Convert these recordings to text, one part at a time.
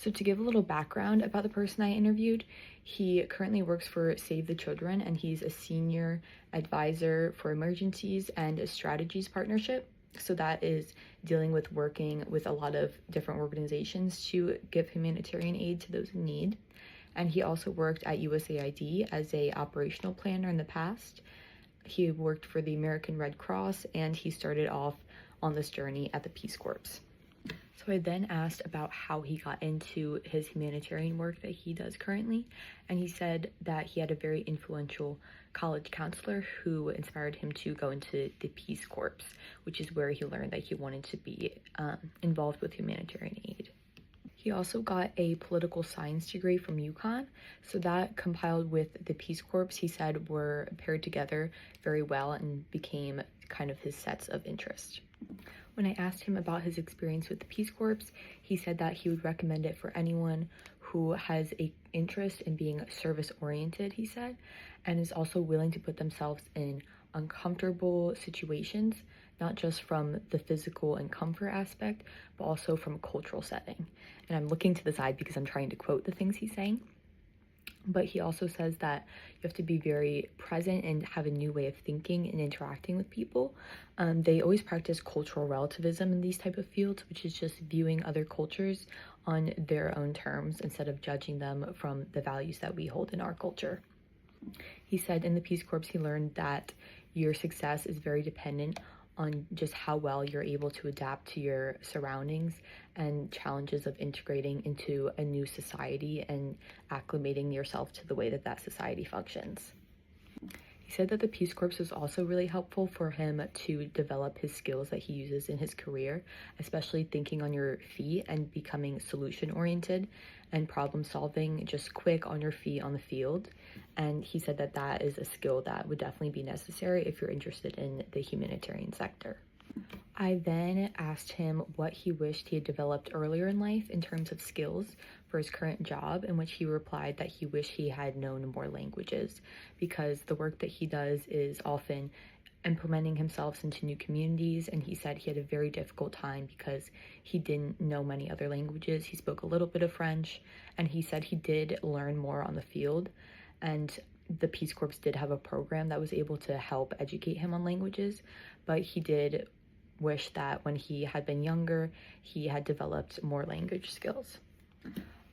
So to give a little background about the person I interviewed, he currently works for Save the Children and he's a senior advisor for emergencies and a strategies partnership. So that is dealing with working with a lot of different organizations to give humanitarian aid to those in need. And he also worked at USAID as a operational planner in the past. He worked for the American Red Cross and he started off on this journey at the Peace Corps. So I then asked about how he got into his humanitarian work that he does currently, and he said that he had a very influential college counselor who inspired him to go into the Peace Corps, which is where he learned that he wanted to be involved with humanitarian aid. He also got a political science degree from UConn, so that compiled with the Peace Corps, he said, were paired together very well and became kind of his sets of interest. When I asked him about his experience with the Peace Corps, he said that he would recommend it for anyone who has an interest in being service-oriented, he said, and is also willing to put themselves in uncomfortable situations, not just from the physical and comfort aspect, but also from a cultural setting. And I'm looking to the side because I'm trying to quote the things he's saying. But he also says that you have to be very present and have a new way of thinking and interacting with people. They always practice cultural relativism in these type of fields, which is just viewing other cultures on their own terms instead of judging them from the values that we hold in our culture. He said in the Peace Corps, he learned that your success is very dependent on just how well you're able to adapt to your surroundings and challenges of integrating into a new society and acclimating yourself to the way that that society functions. He said that the Peace Corps was also really helpful for him to develop his skills that he uses in his career, especially thinking on your feet and becoming solution-oriented and problem solving just quick on your feet on the field. And he said that that is a skill that would definitely be necessary if you're interested in the humanitarian sector. I then asked him what he wished he had developed earlier in life in terms of skills for his current job, in which he replied that he wished he had known more languages because the work that he does is often implementing himself into new communities, and he said he had a very difficult time because he didn't know many other languages. He spoke a little bit of French, and he said he did learn more on the field, and the Peace Corps did have a program that was able to help educate him on languages, but he did wish that when he had been younger, he had developed more language skills.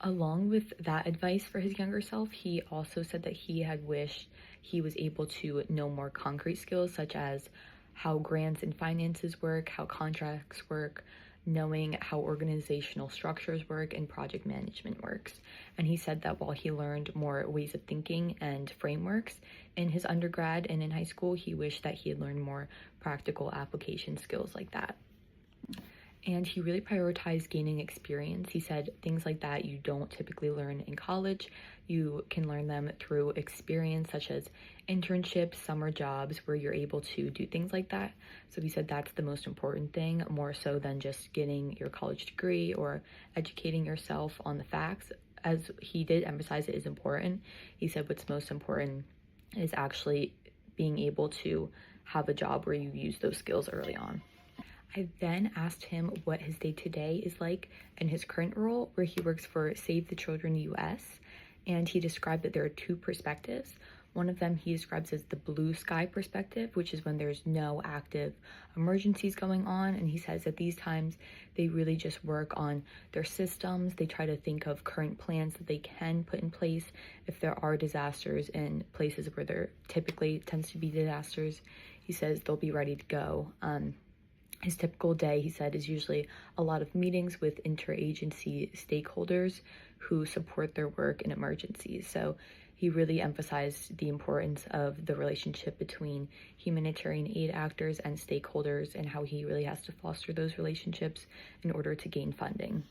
Along with that advice for his younger self, he also said that he had wished he was able to know more concrete skills, such as how grants and finances work, how contracts work, knowing how organizational structures work and project management works. And he said that while he learned more ways of thinking and frameworks in his undergrad and in high school, he wished that he had learned more practical application skills like that. And he really prioritized gaining experience. He said things like that you don't typically learn in college. You can learn them through experience, such as internships, summer jobs, where you're able to do things like that. So he said that's the most important thing, more so than just getting your college degree or educating yourself on the facts. As he did emphasize, it is important. He said what's most important is actually being able to have a job where you use those skills early on. I then asked him what his day-to-day is like in his current role, where he works for Save the Children US, and he described that there are two perspectives. One of them he describes as the blue sky perspective, which is when there's no active emergencies going on, and he says at these times they really just work on their systems. They try to think of current plans that they can put in place if there are disasters in places where there typically tends to be disasters. He says they'll be ready to go. His typical day, he said, is usually a lot of meetings with interagency stakeholders who support their work in emergencies. So he really emphasized the importance of the relationship between humanitarian aid actors and stakeholders and how he really has to foster those relationships in order to gain funding.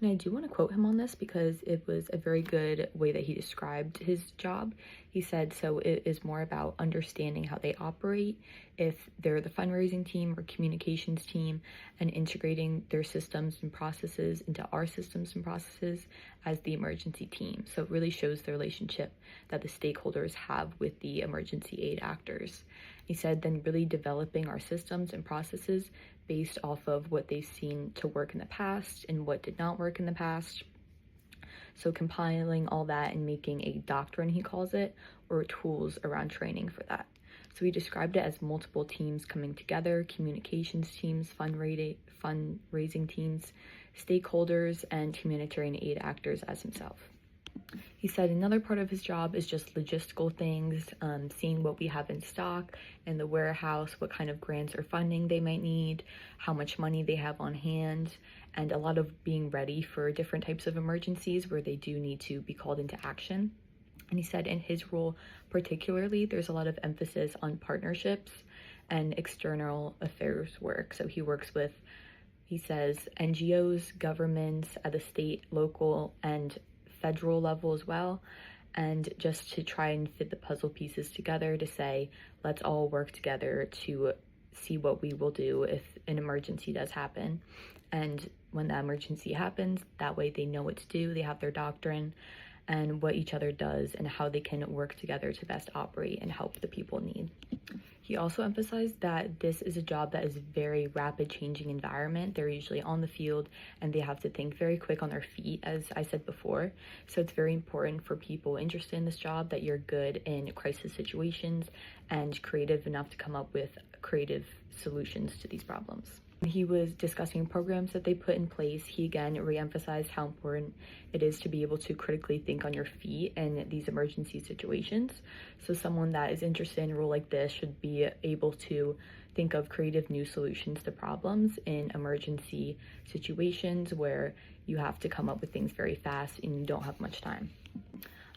And I do want to quote him on this because it was a very good way that he described his job. He said, so it is more about understanding how they operate, if they're the fundraising team or communications team, and integrating their systems and processes into our systems and processes as the emergency team. So it really shows the relationship that the stakeholders have with the emergency aid actors. He said, then really developing our systems and processes based off of what they've seen to work in the past and what did not work in the past. So compiling all that and making a doctrine, he calls it, or tools around training for that. So he described it as multiple teams coming together, communications teams, fundraising teams, stakeholders, and humanitarian aid actors as himself. He said another part of his job is just logistical things, seeing what we have in stock in the warehouse, what kind of grants or funding they might need, how much money they have on hand, and a lot of being ready for different types of emergencies where they do need to be called into action. And he said in his role particularly, there's a lot of emphasis on partnerships and external affairs work. So he works with, he says, NGOs, governments at the state, local, and federal level as well, and just to try and fit the puzzle pieces together to say, let's all work together to see what we will do if an emergency does happen. And when that emergency happens, that way they know what to do, they have their doctrine and what each other does and how they can work together to best operate and help the people in need. He also emphasized that this is a job that is a very rapid changing environment. They're usually on the field and they have to think very quick on their feet, as I said before. So it's very important for people interested in this job that you're good in crisis situations and creative enough to come up with creative solutions to these problems. He was discussing programs that they put in place. He again re-emphasized how important it is to be able to critically think on your feet in these emergency situations. So someone that is interested in a role like this should be able to think of creative new solutions to problems in emergency situations where you have to come up with things very fast and you don't have much time.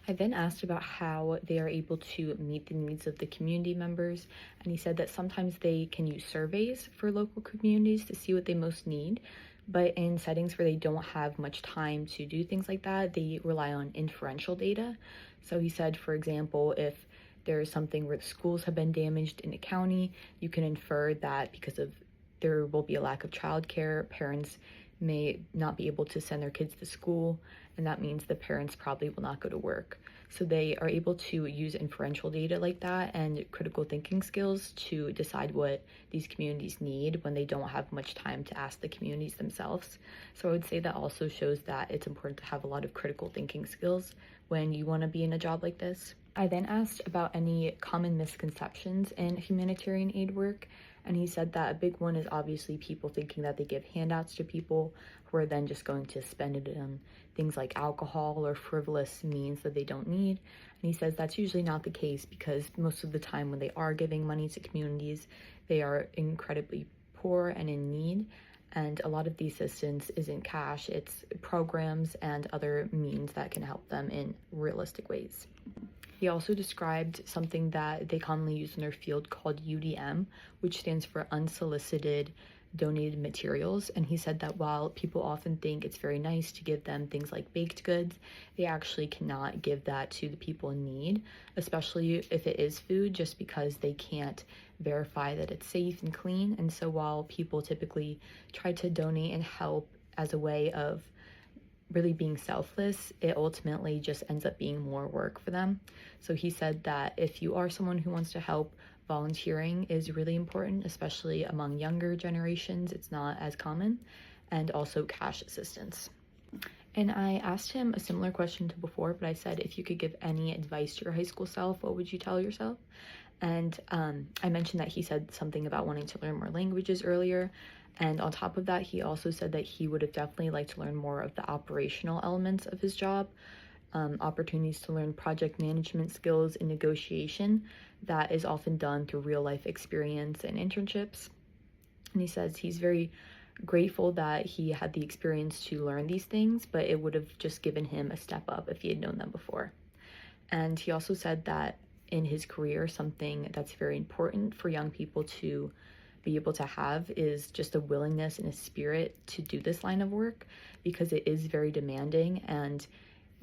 I then asked about how they are able to meet the needs of the community members, and he said that sometimes they can use surveys for local communities to see what they most need, but in settings where they don't have much time to do things like that, they rely on inferential data. So he said, for example, if there is something where the schools have been damaged in a county, you can infer that because of there will be a lack of childcare, parents may not be able to send their kids to school, and that means the parents probably will not go to work. So they are able to use inferential data like that and critical thinking skills to decide what these communities need when they don't have much time to ask the communities themselves. So I would say that also shows that it's important to have a lot of critical thinking skills when you want to be in a job like this. I then asked about any common misconceptions in humanitarian aid work, and he said that a big one is obviously people thinking that they give handouts to people who are then just going to spend it on things like alcohol or frivolous means that they don't need. And he says that's usually not the case because most of the time when they are giving money to communities, they are incredibly poor and in need. And a lot of the assistance isn't cash, it's programs and other means that can help them in realistic ways. He also described something that they commonly use in their field called UDM, which stands for unsolicited donated materials. And he said that while people often think it's very nice to give them things like baked goods, they actually cannot give that to the people in need, especially if it is food, just because they can't verify that it's safe and clean. And so while people typically try to donate and help as a way of really being selfless, it ultimately just ends up being more work for them. So he said that if you are someone who wants to help, volunteering is really important, especially among younger generations. It's not as common, and also cash assistance. And I asked him a similar question to before, but I said, if you could give any advice to your high school self, what would you tell yourself? And I mentioned that he said something about wanting to learn more languages earlier. And on top of that, he also said that he would have definitely liked to learn more of the operational elements of his job, opportunities to learn project management skills and negotiation that is often done through real life experience and internships. And he says he's very grateful that he had the experience to learn these things, but it would have just given him a step up if he had known them before. And he also said that in his career, something that's very important for young people to be able to have is just a willingness and a spirit to do this line of work, because it is very demanding, and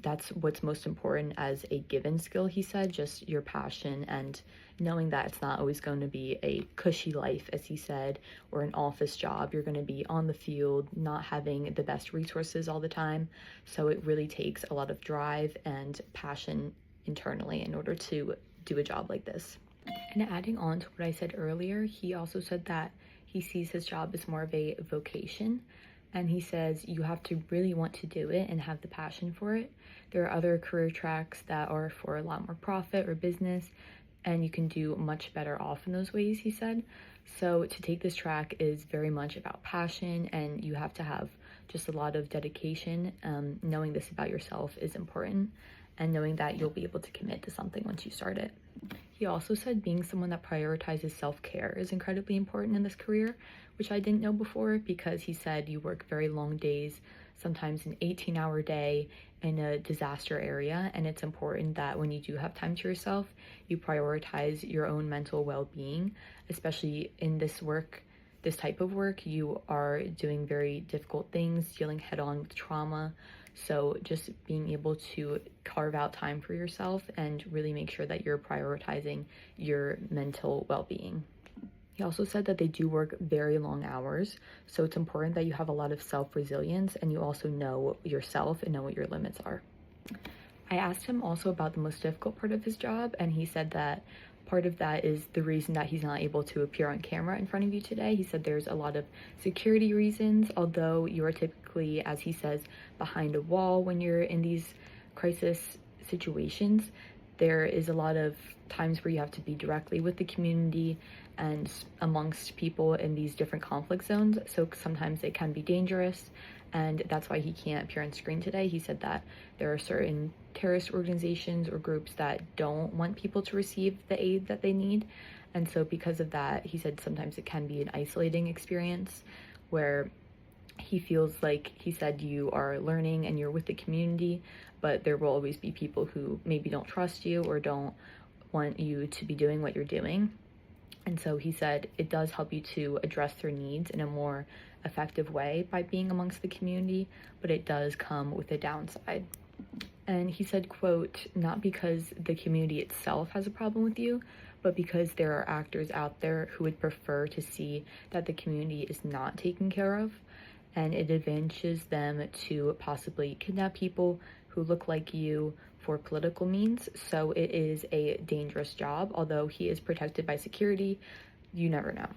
that's what's most important as a given skill, he said, just your passion and knowing that it's not always going to be a cushy life, as he said, or an office job. You're going to be on the field, not having the best resources all the time. So it really takes a lot of drive and passion internally in order to do a job like this. And adding on to what I said earlier, he also said that he sees his job as more of a vocation. And he says you have to really want to do it and have the passion for it. There are other career tracks that are for a lot more profit or business, and you can do much better off in those ways, he said. So to take this track is very much about passion, and you have to have just a lot of dedication. Knowing this about yourself is important, and knowing that you'll be able to commit to something once you start it. He also said being someone that prioritizes self-care is incredibly important in this career, which I didn't know before, because he said you work very long days, sometimes an 18-hour day in a disaster area, and it's important that when you do have time to yourself, you prioritize your own mental well-being, especially in this type of work. You are doing very difficult things, dealing head-on with trauma. So just being able to carve out time for yourself and really make sure that you're prioritizing your mental well-being. He also said that they do work very long hours, so it's important that you have a lot of self-resilience and you also know yourself and know what your limits are. I asked him also about the most difficult part of his job, and he said that part of that is the reason that he's not able to appear on camera in front of you today. He said there's a lot of security reasons, although you are typically, as he says, behind a wall when you're in these crisis situations. There is a lot of times where you have to be directly with the community and amongst people in these different conflict zones, so sometimes it can be dangerous, and that's why he can't appear on screen today. He said that there are certain terrorist organizations or groups that don't want people to receive the aid that they need, and so because of that, he said sometimes it can be an isolating experience where he feels like, he said, you are learning and you're with the community, but there will always be people who maybe don't trust you or don't want you to be doing what you're doing. And so he said it does help you to address their needs in a more effective way by being amongst the community, but it does come with a downside. And he said, quote, not because the community itself has a problem with you, but because there are actors out there who would prefer to see that the community is not taken care of, and it advantages them to possibly kidnap people who look like you for political means. So it is a dangerous job. Although he is protected by security, you never know.